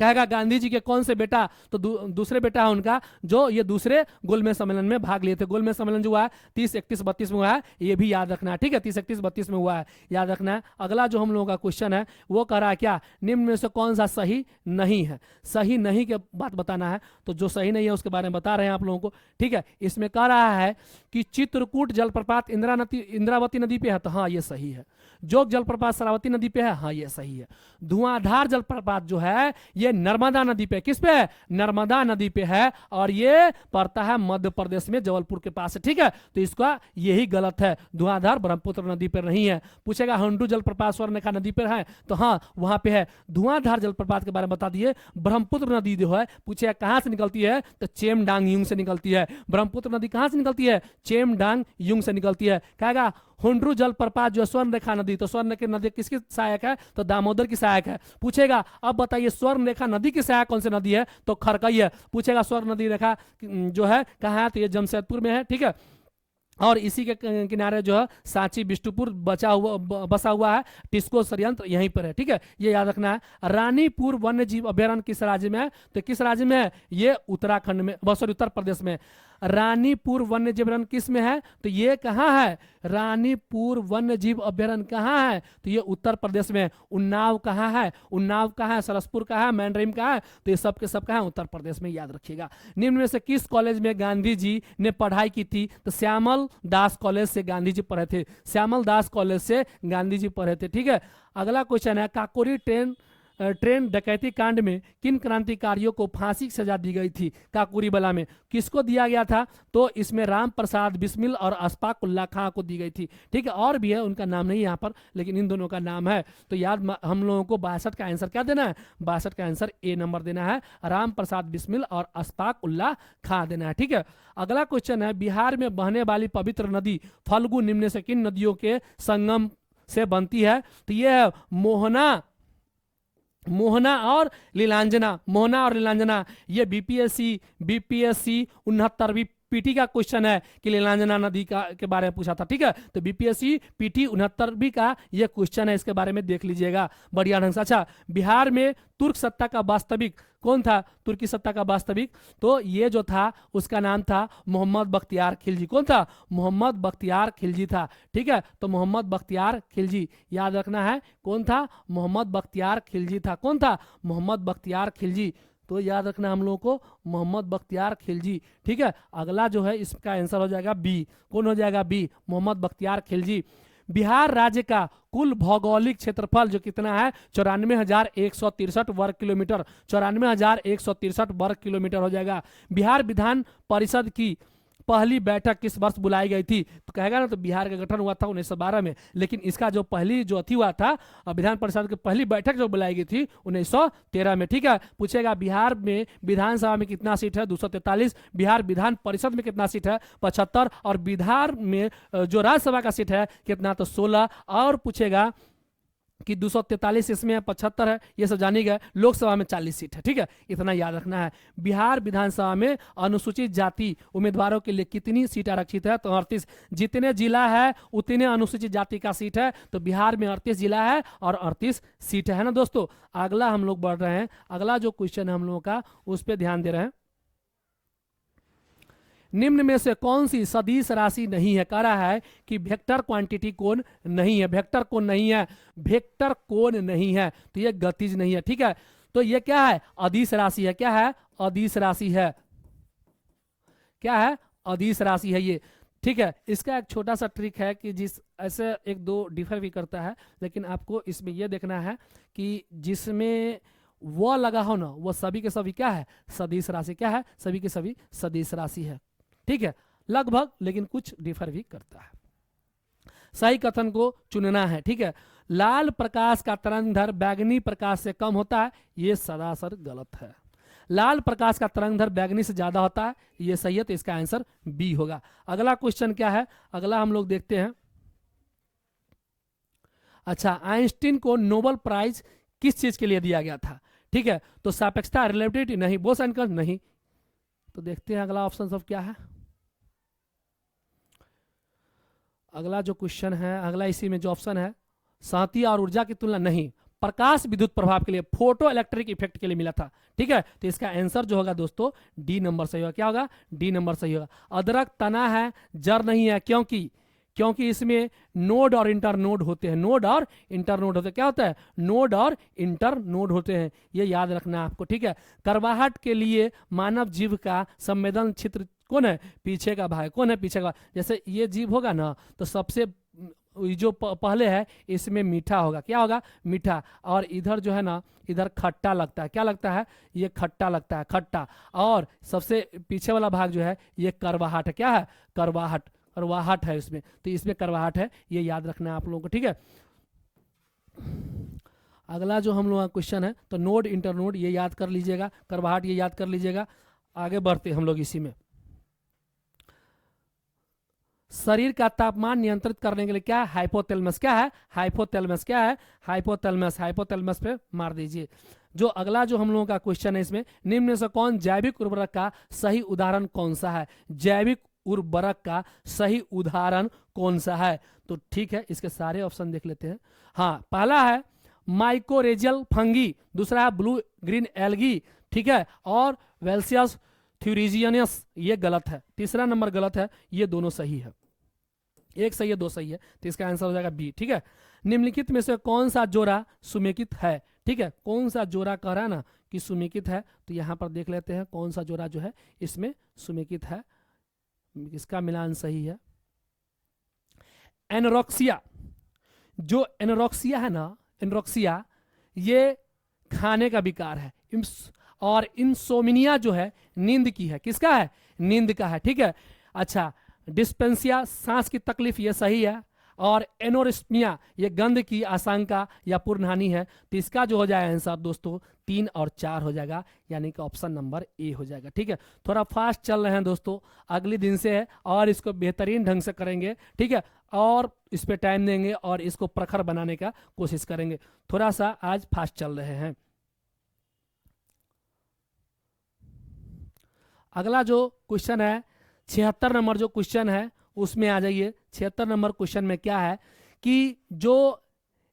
कहेगा गांधी जी के कौन से बेटा? तो दूसरे बेटा है उनका, जो ये दूसरे गोलमेज सम्मेलन में भाग लिए थे। गोलमेज सम्मेलन जो हुआ है 30 31 32 में हुआ है, ये भी याद रखना है। ठीक है, 30 31 32 में हुआ है, याद रखना है। अगला जो हम लोगों का क्वेश्चन है वो कह रहा है क्या? निम्न में से कौन सा सही नहीं है? सही नहीं के बात बताना है, तो जो सही नहीं है उसके बारे में बता रहे हैं आप लोगों को। ठीक है, इसमें कह रहा है कि चित्रकूट जलप्रपात इंद्रावती नदी पे है, तो हाँ ये सही है। जोग जलप्रपात शरावती नदी पे है, हाँ ये सही है। धुआंधार जलप्रपात जो है ये नर्मदा नदी पे, किस पे है? नर्मदा नदी पे है, और ये पड़ता है मध्य प्रदेश में, जबलपुर के पास है। ठीक है, तो इसका यही गलत है, धुआंधार ब्रह्मपुत्र नदी पर नहीं है। पूछेगा हंडू जलप्रपात स्वर्णरेखा नदी पर है, तो हाँ वहां पे है। धुआंधार जलप्रपात के बारे में बता दिए। ब्रह्मपुत्र नदी जो है, पूछेगा कहां से निकलती है? तो चेमडांग युंग से निकलती है। ब्रह्मपुत्र नदी कहां से निकलती है? चेमडांग युंग से निकलती है। कहेगा हुंड्रू जलप्रपात जो स्वर्णरेखा नदी, तो स्वर्णरेखा नदी किसकी सहायक है? तो दामोदर की सहायक है। पूछेगा अब बताइए स्वर्णरेखा नदी की सहायक कौन सी नदी है? तो खरकई है। पूछेगा स्वर्ण नदी रेखा जो है कहाँ है? तो ये जमशेदपुर में है। ठीक है, और इसी के किनारे जो है सांची बिष्टुपुर बसा हुआ है, टिस्को षड्यंत्र यहीं पर है। ठीक है, ये याद रखना है। रानीपुर वन्य जीव अभ्यारण्य किस राज्य में है? तो किस राज्य में है? ये उत्तराखंड में, सॉरी उत्तर प्रदेश में। रानीपुर वन्य जीव अभ्यारण्य किस में है? तो ये कहाँ है? रानीपुर वन्य जीव अभ्यारण्य कहाँ है? तो ये उत्तर प्रदेश में। उन्नाव कहाँ है? उन्नाव कहाँ है? सरसपुर कहाँ है? मैंड्रिम कहाँ है? तो ये सब के सब कहाँ है? उत्तर प्रदेश में, याद रखिएगा। निम्न में से किस कॉलेज में गांधी जी ने पढ़ाई की थी? तो श्यामल दास कॉलेज से गांधी जी पढ़े थे। श्यामल दास कॉलेज से गांधी जी पढ़े थे। ठीक है, अगला क्वेश्चन है काकोरी ट्रेन डकैती कांड में किन क्रांतिकारियों को फांसी की सजा दी गई थी? काकोरी बला में किसको दिया गया था? तो इसमें राम प्रसाद बिस्मिल और अशफाक उल्ला खां को दी गई थी। ठीक है, और भी है, उनका नाम नहीं यहाँ पर, लेकिन इन दोनों का नाम है। तो याद हम लोगों को 62 का आंसर क्या देना है? 62 का आंसर ए नंबर देना है, राम प्रसाद बिस्मिल और अशफाक उल्ला खां देना है। ठीक है, अगला क्वेश्चन है बिहार में बहने वाली पवित्र नदी फल्गु निम्न से किन नदियों के संगम से बनती है? तो यह है मोहना और लीलांजना। मोहना और लीलांजना ये बीपीएससी 69वीं पीटी का क्वेश्चन है कि नीलांजना नदी का के बारे में पूछा था, ठीक है। तो बीपीएससी पीटी 69वीं का ये क्वेश्चन है, इसके बारे में देख लीजिएगा बढ़िया ढंग से। अच्छा, बिहार में तुर्क सत्ता का वास्तविक कौन था? तुर्की सत्ता का वास्तविक, तो ये जो था उसका नाम था मोहम्मद बख्तियार खिलजी। कौन था? मोहम्मद बख्तियार खिलजी था, ठीक है। तो मोहम्मद बख्तियार खिलजी याद रखना है, कौन था? मोहम्मद बख्तियार खिलजी था। कौन था? मोहम्मद बख्तियार खिलजी, तो याद रखना हम लोगों को मोहम्मद बख्तियार खिलजी, ठीक है। अगला जो है इसका आंसर हो जाएगा बी। कौन हो जाएगा? बी, मोहम्मद बख्तियार खिलजी। बिहार राज्य का कुल भौगोलिक क्षेत्रफल जो कितना है? 94,163 वर्ग किलोमीटर। 94,163 वर्ग किलोमीटर हो जाएगा। बिहार विधान परिषद की पहली बैठक किस वर्ष बुलाई गई थी? तो कहेगा ना, तो बिहार का गठन हुआ था 1912 में, लेकिन इसका जो पहली जो अथी हुआ था, विधान परिषद की पहली बैठक जो बुलाई गई थी 1913 में, ठीक है। पूछेगा बिहार में विधानसभा में कितना सीट है? 243। बिहार विधान परिषद में कितना सीट है? 75। और बिहार में जो राज्यसभा का सीट है कितना? तो 16। और पूछेगा कि 243 इसमें है, 75 है, ये सब जानी गए। लोकसभा में 40 सीट है, ठीक है। इतना याद रखना है। बिहार विधानसभा में अनुसूचित जाति उम्मीदवारों के लिए कितनी सीट आरक्षित है? तो 38। जितने जिला है उतने अनुसूचित जाति का सीट है, तो बिहार में 38 जिला है और 38 सीट है ना दोस्तों। अगला हम लोग बढ़ रहे हैं, अगला जो क्वेश्चन है हम लोगों का, उस पर ध्यान दे रहे हैं। निम्न में से कौन सी सदिश राशि नहीं है? कह रहा है कि वेक्टर क्वांटिटी कोण नहीं है। वेक्टर कोण नहीं है, वेक्टर कोण नहीं है, तो ये गतिज नहीं है, ठीक है। तो ये क्या है? अदिश राशि है। क्या है? अदिश राशि है। क्या है? अदिश राशि है ये, ठीक है। इसका एक छोटा सा ट्रिक है कि जिस ऐसे एक दो डिफर भी करता है, लेकिन आपको इसमें यह देखना है कि जिसमें वो लगा हो ना, वो सभी के सभी क्या है? सदिश राशि। क्या है? सभी के सभी सदिश राशि है, ठीक है। लगभग, लेकिन कुछ डिफर भी करता है। सही कथन को चुनना है, ठीक है। लाल प्रकाश का तरंग दैर्घ्य बैगनी प्रकाश से कम होता है, ये सरासर गलत है। लाल प्रकाश का तरंग दैर्घ्य बैगनी से ज्यादा होता है, ये सही है। तो इसका आंसर बी होगा। अगला क्वेश्चन क्या है? अगला हम लोग देखते हैं। अच्छा, आइंस्टीन को नोबेल प्राइज किस चीज के लिए दिया गया था? ठीक है, तो सापेक्षता, रिलेटिविटी नहीं, बोस एंड कर्व नहीं। तो देखते हैं अगला ऑप्शन सब क्या है। अगला जो क्वेश्चन है, अगला इसी में जो ऑप्शन है, सांति और ऊर्जा की तुलना नहीं, प्रकाश विद्युत प्रभाव के लिए, फोटो इलेक्ट्रिक इफेक्ट के लिए मिला था, ठीक है। तो इसका आंसर जो होगा दोस्तों डी नंबर सही होगा। क्या होगा? डी नंबर सही होगा। अदरक तना है, जड़ नहीं है, क्योंकि इसमें नोड और इंटर नोड होते हैं। नोड और इंटर नोड होते हैं। क्या होता है? नोड और इंटर नोड होते हैं, ये याद रखना है आपको, ठीक है। करवाहट के लिए मानव जीव का संवेदन क्षेत्र कौन है? पीछे का भाग। कौन है पीछे का? जैसे ये जीव होगा ना, तो सबसे जो पहले है इसमें मीठा होगा। क्या होगा? मीठा। और इधर जो है ना, इधर खट्टा लगता है। क्या लगता है? ये खट्टा लगता है, खट्टा। और सबसे पीछे वाला भाग जो है ये करवाहट है। क्या है? करवाहट, करवाहट है इसमें, तो इसमें करवाहट है, ये याद रखना है आप लोगों को, ठीक है। अगला जो हम लोग का क्वेश्चन है, तो नोड इंटर नोड ये याद कर लीजिएगा, करवाहट ये याद कर लीजिएगा। आगे बढ़ते हम लोग इसी में। शरीर का तापमान नियंत्रित करने के लिए क्या है? हाइपोथैलेमस। क्या है? हाइपोथैलेमस। क्या है? हाइपोथैलेमस। हाइपोथैलेमस पे मार दीजिए। जो अगला जो हम लोगों का क्वेश्चन है इसमें, निम्न में से कौन जैविक उर्वरक का सही उदाहरण कौन सा है? जैविक उर्वरक का सही उदाहरण कौन सा है? तो ठीक है, इसके सारे ऑप्शन देख लेते हैं। हाँ, पहला है माइकोरेजियल फंगी, दूसरा है ब्लू ग्रीन एल्गी, ठीक है, और वेल्सियस थ्यूरिजियनस, ये गलत है। तीसरा नंबर गलत है, ये दोनों सही है। एक सही है, दो सही है, तो इसका आंसर हो जाएगा बी, ठीक है। निम्नलिखित में से कौन सा जोड़ा सुमेकित है? ठीक है, कौन सा जोड़ा कह रहा है ना कि सुमेकित है, तो यहां पर देख लेते हैं कौन सा जोड़ा जो है इसमें सुमेकित है। इसका मिलान सही है। एनोरेक्सिया, जो एनोरेक्सिया है ना, एनोरेक्सिया ये खाने का विकार है। और इंसोमिनिया जो है नींद की है। किसका है? नींद का है, ठीक है। अच्छा, डिस्पेंसिया सांस की तकलीफ, ये सही है। और एनोरिस्मिया ये गंध की आशंका या पूर्ण हानि है। तो इसका जो हो जाएगा आंसर दोस्तों 3 और 4 हो जाएगा, यानी कि ऑप्शन नंबर ए हो जाएगा, ठीक है। थोड़ा फास्ट चल रहे हैं दोस्तों, अगले दिन से है और इसको बेहतरीन ढंग से करेंगे, ठीक है, और इस पे टाइम देंगे और इसको प्रखर बनाने का कोशिश करेंगे। थोड़ा सा आज फास्ट चल रहे हैं। अगला जो क्वेश्चन है, 76 नंबर जो क्वेश्चन है उसमें आ जाइए। 76 नंबर क्वेश्चन में क्या है कि जो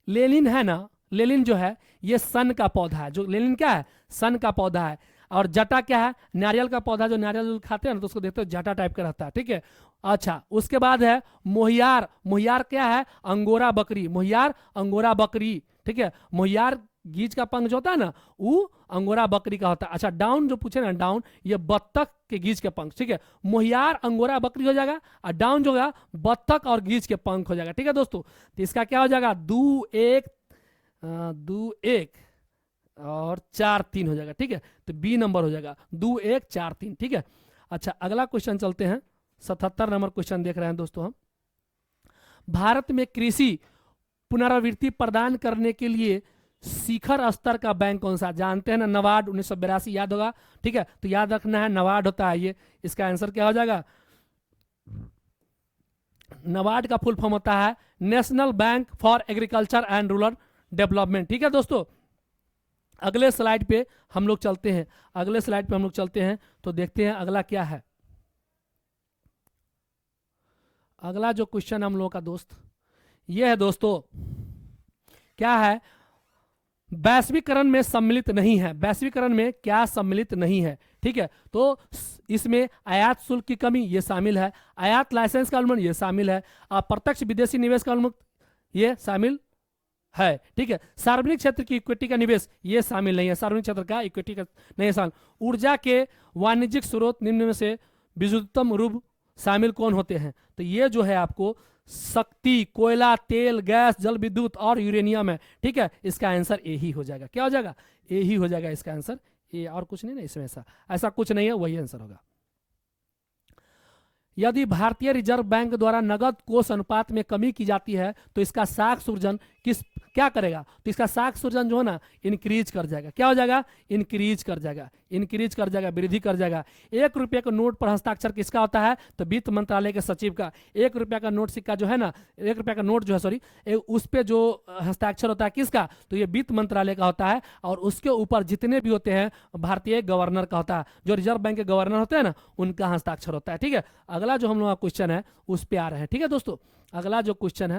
लेनिन है ना, लेनिन जो है ये सन का पौधा है। जो लेनिन क्या है, सन का पौधा है। और जटा क्या है, नारियल का पौधा। जो नारियल खाते हैं ना तो उसको देखते हो जटा टाइप का रहता है, ठीक है। अच्छा, उसके बाद है मोहियार। मोहियार क्या है, अंगोरा बकरी। मोहियार अंगोरा बकरी, ठीक है। मोहियार गीज का पंख जो होता है ना वो अंगोरा बकरी का होता है। अच्छा, डाउन जो पूछे ना, डाउन ये बत्तख के गीज के पंख, ठीक है। मोहियार अंगोरा बकरी हो जाएगा और डाउन जो होगा बत्तख और गीज के पंख हो जाएगा, ठीक है दोस्तों। तो इसका क्या हो जाएगा, 2 1 2 1 और 4 3 हो जाएगा, ठीक है। तो बी नंबर हो जाएगा 2 1 4 3, ठीक है। अच्छा, अगला क्वेश्चन चलते हैं। 77 नंबर क्वेश्चन देख रहे हैं दोस्तों हम। भारत में कृषि पुनरावृत्ति प्रदान करने के लिए शिखर स्तर का बैंक कौन सा, जानते हैं ना, नबार्ड 1982, याद होगा, ठीक है। तो याद रखना है नबार्ड होता है ये। इसका आंसर क्या हो जाएगा, नबार्ड का फुल फॉर्म होता है national bank for agriculture and rural development, ठीक है दोस्तों। अगले स्लाइड पे हम लोग चलते हैं। अगले स्लाइड पे हम लोग चलते हैं तो देखते हैं अगला क्या है। अगला जो क्वेश्चन हम लोगों का दोस्त ये है दोस्तों, क्या है, वैश्वीकरण में सम्मिलित नहीं है। वैश्वीकरण में क्या सम्मिलित नहीं है, ठीक है। तो इसमें आयात शुल्क की कमी ये शामिल है, आयात लाइसेंस का उल्लंघन ये शामिल है, अप्रत्यक्ष विदेशी निवेश का उन्मुक्त ये शामिल है, ठीक है। सार्वजनिक क्षेत्र की इक्विटी का निवेश ये शामिल नहीं है, सार्वजनिक क्षेत्र का इक्विटी का नहीं शामिल। ऊर्जा के वाणिज्यिक स्रोत निम्न में से विद्युतम रूप शामिल कौन होते हैं, तो ये जो है आपको शक्ति, कोयला, तेल, गैस, जल विद्युत और यूरेनियम है, ठीक है। इसका आंसर ए ही हो जाएगा। क्या हो जाएगा, ए ही हो जाएगा इसका आंसर, ए, और कुछ नहीं ना इसमें, ऐसा कुछ नहीं है, वही आंसर होगा। यदि भारतीय रिजर्व बैंक द्वारा नगद कोष अनुपात में कमी की जाती है तो इसका साख सृजन क्या करेगा, तो इसका साख सृजन जो है ना इंक्रीज कर जाएगा। क्या हो जाएगा, इंक्रीज कर जाएगा, इंक्रीज कर जाएगा, वृद्धि कर जाएगा। 1 रुपये का नोट पर हस्ताक्षर किसका होता है, तो वित्त मंत्रालय के सचिव का। 1 रुपया का नोट सिक्का जो है ना, 1 रुपया का नोट जो है, सॉरी, उस पर जो हस्ताक्षर होता है किसका, तो ये वित्त मंत्रालय का होता है। और उसके ऊपर जितने भी होते हैं भारतीय गवर्नर का होता है, जो रिजर्व बैंक के गवर्नर होते हैं ना उनका हस्ताक्षर होता है, ठीक है। अगला जो हम लोग का क्वेश्चन है उस पे आ रहे हैं, ठीक है दोस्तों। अगला जो क्वेश्चन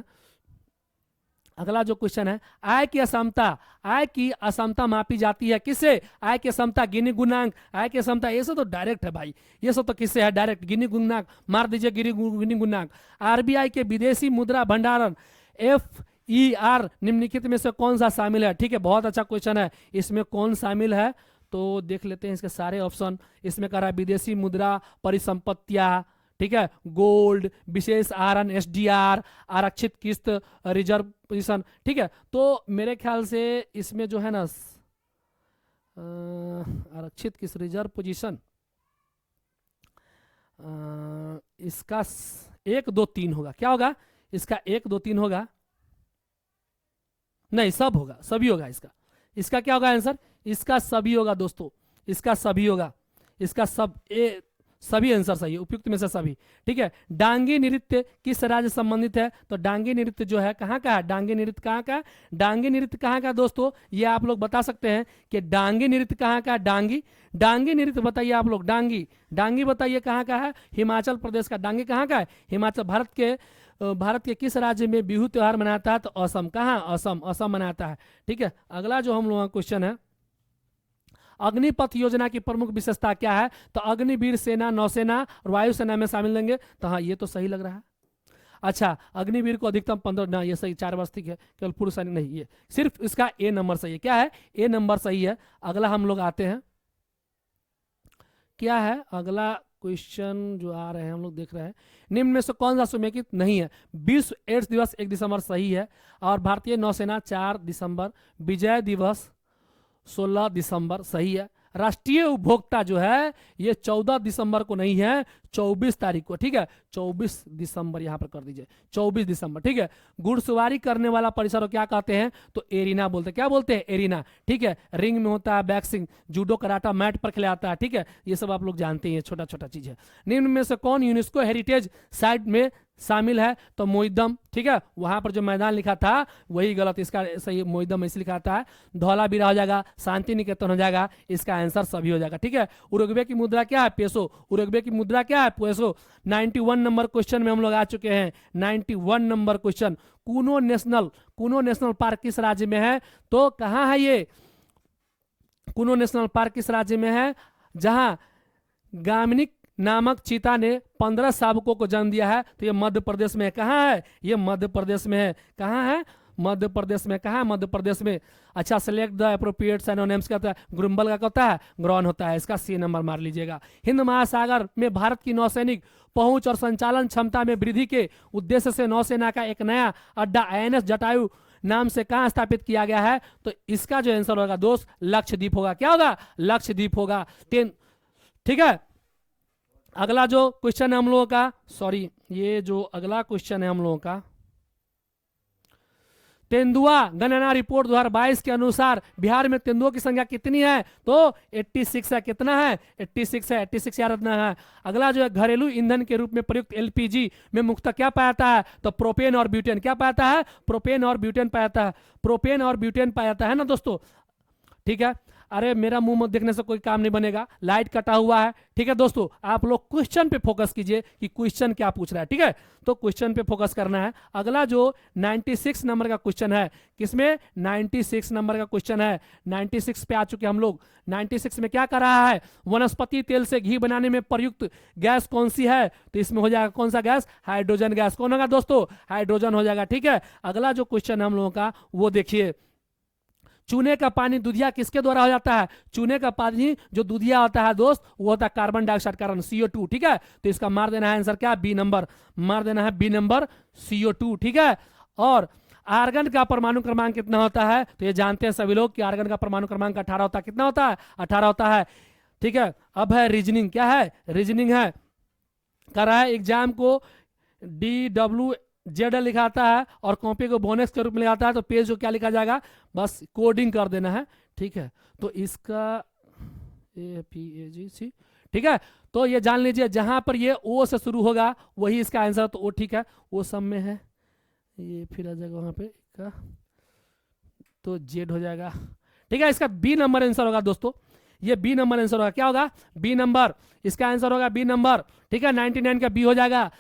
है, आय की असमता, आय की असमता मापी जाती है किससे, आय की असमता गिनी गुणांक, आय की असमता, ये सब तो डायरेक्ट है भाई, ये सब तो किससे है, डायरेक्ट गिनी गुणांक, मार दीजिए गिनी गुणांक। आरबीआई के विदेशी मुद्रा भंडारण FER निम्नलिखित में से कौन सा शामिल है, ठीक है। बहुत अच्छा क्वेश्चन है, इसमें कौन शामिल है तो देख लेते हैं इसके सारे ऑप्शन। इसमें कह रहा है विदेशी मुद्रा परिसंपत्तियां, ठीक है, गोल्ड, विशेष आहरण SDR, आरक्षित किस्त रिजर्व पोजीशन, ठीक है। तो मेरे ख्याल से इसमें जो है ना आरक्षित किस्त रिजर्व पोजीशन, इसका 1 2 3 होगा। क्या होगा, इसका 1 2 3 होगा, नहीं सब होगा, सभी होगा। इसका क्या होगा आंसर, इसका सभी होगा दोस्तों, इसका सभी होगा, इसका सभी आंसर सही है, उपयुक्त में से सभी, ठीक है। डांगी नृत्य किस राज्य से संबंधित है, तो डांगी नृत्य जो है कहाँ का है, डांगी नृत्य कहाँ का है, डांगी नृत्य कहाँ का दोस्तों, ये आप लोग बता सकते हैं कि डांगी नृत्य कहाँ का, डांगी नृत्य बताइए आप लोग, डांगी बताइए कहाँ का है, हिमाचल प्रदेश का। डांगी कहाँ का है, हिमाचल। भारत के किस राज्य में बिहू त्योहार मनाता है, तो असम। कहाँ, असम मनाता है, ठीक है। अगला जो हम लोगों का क्वेश्चन है, अग्निपथ योजना की प्रमुख विशेषता क्या है, तो अग्निवीर सेना, नौसेना और वायुसेना में शामिल लेंगे, तो हाँ ये तो सही लग रहा है। अच्छा, अग्निवीर को अधिकतम 15, ना ये सही, 4 वर्ष ठीक है, केवल पुरुष नहीं, ये सिर्फ इसका ए नंबर सही है। क्या है, ए नंबर सही है। अगला हम लोग आते हैं, क्या है अगला क्वेश्चन जो आ रहे हैं हम लोग देख रहे हैं, निम्न में से कौन सा समेकित नहीं है, विश्व एड्स दिवस 1 दिसंबर सही है, और भारतीय नौसेना 4 दिसंबर, विजय दिवस 16 दिसंबर सही है। राष्ट्रीय उपभोक्ता जो है ये 14 दिसंबर को नहीं है, 24 तारीख को, ठीक है। 24 दिसंबर यहां पर कर दीजिए, 24 दिसंबर, ठीक है। घुड़सवारी करने वाला परिसर को क्या कहते हैं, तो एरिना बोलते हैं। क्या बोलते हैं, एरिना, ठीक है। रिंग में होता है बैक्सिंग, जूडो कराटा मैट पर खिलाता है, ठीक है। ये सब आप लोग जानते हैं, छोटा छोटा चीज है। निम्न में से कौन यूनेस्को हेरिटेज साइट में शामिल है तो मोइदम, ठीक है, वहां पर जो मैदान लिखा था वही गलत, इसका सही मोइदम ऐसे लिखा था। धौलावीरा हो जाएगा, शांति निकेतन हो जाएगा, इसका आंसर सभी हो जाएगा, ठीक है। उरुग्वे की मुद्रा क्या है? पेसो। उरुग्वे की मुद्रा क्या है? पेसो। 91 नंबर क्वेश्चन में हम लोग आ चुके हैं। 91 number question, Kuno national park किस राज्य में है? तो कहां है ये कूनो नेशनल पार्क? किस राज्य में है? जहां गामनिक नामक चीता ने 15 शावकों को जन्म दिया है, तो ये मध्य प्रदेश में है। कहाँ है? ये मध्य प्रदेश में है। कहाँ है? मध्य प्रदेश में। कहाँ? मध्य प्रदेश में। अच्छा, सेलेक्ट द एप्रोप्रिएट सिनोनिम्स क्या होता है? गुरुम्बल का होता है, ग्रॉन होता है, इसका सी नंबर मार लीजिएगा। हिंद महासागर में भारत की नौसैनिक पहुंच और संचालन क्षमता में वृद्धि के उद्देश्य से नौसेना का एक नया अड्डा INS जटायु नाम से कहां स्थापित किया गया है? तो इसका जो आंसर होगा दोस्त, लक्षद्वीप होगा। क्या होगा? लक्षद्वीप होगा। ठीक है। अगला जो क्वेश्चन है हम लोगों का, सॉरी, ये जो अगला क्वेश्चन है हम लोगों का, तेंदुआ गणना रिपोर्ट 2022 के अनुसार बिहार में तेंदुओं की संख्या कितनी है? तो 86 है। कितना है? 86 है। 86 याद रखना है। अगला जो है, घरेलू ईंधन के रूप में प्रयुक्त LPG में मुख्यतः क्या पाया जाता है? तो प्रोपेन और ब्यूटेन। क्या पाया जाता है? प्रोपेन और ब्यूटेन पाया जाता है। प्रोपेन और ब्यूटेन पाया जाता है ना दोस्तों, ठीक है। अरे मेरा मुंह मत देखने से कोई काम नहीं बनेगा, लाइट कटा हुआ है, ठीक है दोस्तों। आप लोग क्वेश्चन पे फोकस कीजिए कि क्वेश्चन क्या पूछ रहा है, ठीक है। तो क्वेश्चन पे फोकस करना है। अगला जो 96 नंबर का क्वेश्चन है, किसमें? 96 नंबर का क्वेश्चन है। 96 पे आ चुके हम लोग। 96 में क्या कर रहा है? वनस्पति तेल से घी बनाने में प्रयुक्त गैस कौन सी है? तो इसमें हो जाएगा कौन सा गैस? Hydrogen gas. कौन होगा दोस्तों? हाइड्रोजन हो जाएगा, ठीक है। अगला जो क्वेश्चन है हम लोगों का, वो देखिए, चूने का पानी दुधिया किसके द्वारा हो जाता है? चूने का पानी जो दुधिया होता है दोस्त, वो होता है कार्बन डाइऑक्साइड कारण, CO2, ठीक है। तो इसका मार देना है आंसर क्या? B number. मार देना है बी नंबर, CO2, ठीक है। और आर्गन का परमाणु क्रमांक कितना होता है? तो ये जानते हैं सभी लोग कि आर्गन का परमाणु क्रमांक 18 होता है। कितना होता है? 18 होता है, ठीक है। अब है रीजनिंग। क्या है? रीजनिंग है, कर रहा है एग्जाम को DWZ लिखाता है और कॉपी को बोनस के रूप में लिखाता है, तो पेज को क्या लिखा जाएगा? बस कोडिंग कर देना है, ठीक है। तो इसका APAGC, ठीक है। तो ये जान लीजिए, जहां पर ये O से शुरू होगा वही इसका आंसर, तो O, ठीक है। वो सब में है, ये फिर आ जाएगा वहां पे का, तो Z हो जाएगा, ठीक है। इसका B नंबर आंसर होगा दोस्तों, ये B नंबर आंसर होगा। क्या होगा? B नंबर, इसका आंसर होगा B नंबर, ठीक है। 99 का B हो जाएगा।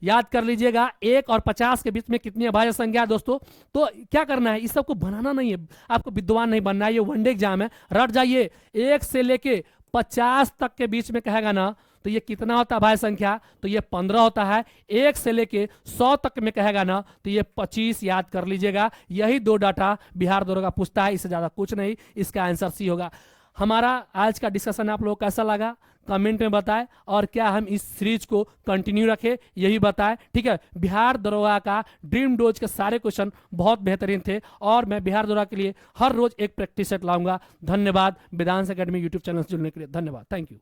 याद कर लीजिएगा, 1 और 50 के बीच में कितनी अभाज्य संख्या है दोस्तों? तो क्या करना है, इस सबको बनाना नहीं है, आपको विद्वान नहीं बनना है, ये वनडे एग्जाम है, रट जाइए। 1 से लेके 50 तक के बीच में कहेगा ना, तो ये कितना होता है अभाज्य संख्या? तो ये 15 होता है। 1 से लेके 100 तक में कहेगा ना, तो ये 25। याद कर लीजिएगा, यही 2 डाटा बिहार दरोगा पूछता है, इससे ज्यादा कुछ नहीं। इसका आंसर सी होगा। हमारा आज का डिस्कशन आप लोग कैसा लगा कमेंट में बताएं, और क्या हम इस सीरीज को कंटिन्यू रखें, यही बताएं, ठीक है। बिहार दरोगा का ड्रीम डोज के सारे क्वेश्चन बहुत बेहतरीन थे, और मैं बिहार दरोगा के लिए हर रोज एक प्रैक्टिस सेट लाऊंगा। धन्यवाद। वेदांश एकेडमी यूट्यूब चैनल से जुड़ने के लिए धन्यवाद। Thank you.